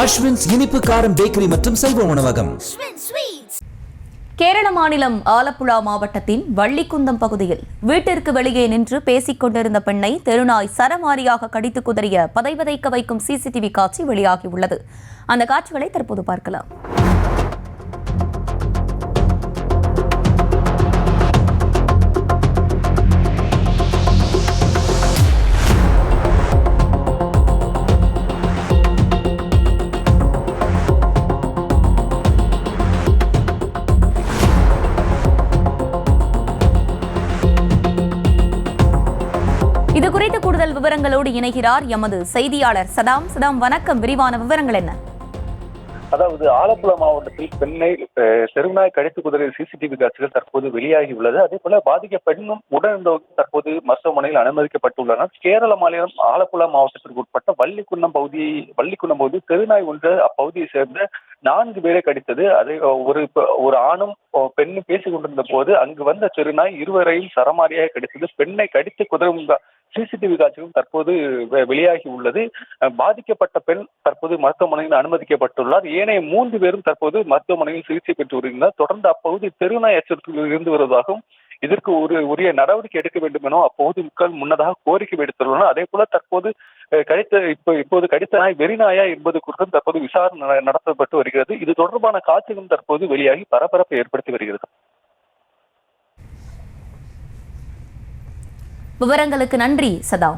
அஸ்வின்ஸ் இனிப்பு காரம் பேக்கரி மற்றும் சைவ உணவகம். கேரள மாநிலம் ஆலப்புழா மாவட்டத்தின் வள்ளிக்குந்தம் பகுதியில் வீட்டிற்கு வெளியே நின்று பேசிக் கொண்டிருந்த பெண்ணை தெருநாய் சரமாரியாக கடித்து குதறிய பதைவதைக்க வைக்கும் சிசிடிவி காட்சி வெளியாகியுள்ளது. அந்த காட்சிகளை தற்போது பார்க்கலாம். இது குறித்து கூடுதல் விவரங்களோடு இணைகிறார் எமது செய்தியாளர் சதாம். சதாம், வணக்கம். விரிவான விவரங்கள் என்ன? அதாவது ஆலப்புழா மாவட்டத்தில் பெண்ணை தெருநாய் கடித்து குதிரை சிசிடிவி காட்சிகள் தற்போது வெளியாகி உள்ளது. அதே போல பாதிக்க பெண்ணும் உடனிருந்தவர்கள் தற்போது மருத்துவமனையில் அனுமதிக்கப்பட்டுள்ளனர். கேரள மாநிலம் ஆலப்புழா மாவட்டத்திற்கு உட்பட்ட வள்ளிக்குந்தம் பகுதி தெருநாய் ஒன்று அப்பகுதியை சேர்ந்த 4 பேரை கடித்தது. அதை ஒரு ஆணும் பெண்ணும் பேசிக் கொண்டிருந்த போது அங்கு வந்த தெருநாய் இருவரையும் சரமாரியாக கடித்தது. பெண்ணை கடித்து குதிரும் சிசிடிவி காட்சிகளும் தற்போது வெளியாகி உள்ளது. பாதிக்கப்பட்ட பெண் தற்போது மருத்துவமனையில் அனுமதிக்கப்பட்டுள்ளார். ஏனைய 3 பேரும் தற்போது மருத்துவமனையில் சிகிச்சை பெற்று வருகின்றனர். தொடர்ந்து அப்பகுதி தெருநாய் அச்சுறுத்தலில் இருந்து வருவதாகவும் இதற்கு உரிய நடவடிக்கை எடுக்க வேண்டும் என அப்பகுதி மக்கள் முன்னதாக கோரிக்கை விடுத்துள்ளனர். அதே போல தற்போது இப்போது கடித்த நாய் வெறிநாயா என்பது குறித்தும் தற்போது விசாரணை நடத்தப்பட்டு வருகிறது. இது தொடர்பான காட்சிகளும் தற்போது வெளியாகி பரபரப்பை ஏற்படுத்தி வருகிறது. விவரங்களுக்கு நன்றி சதா.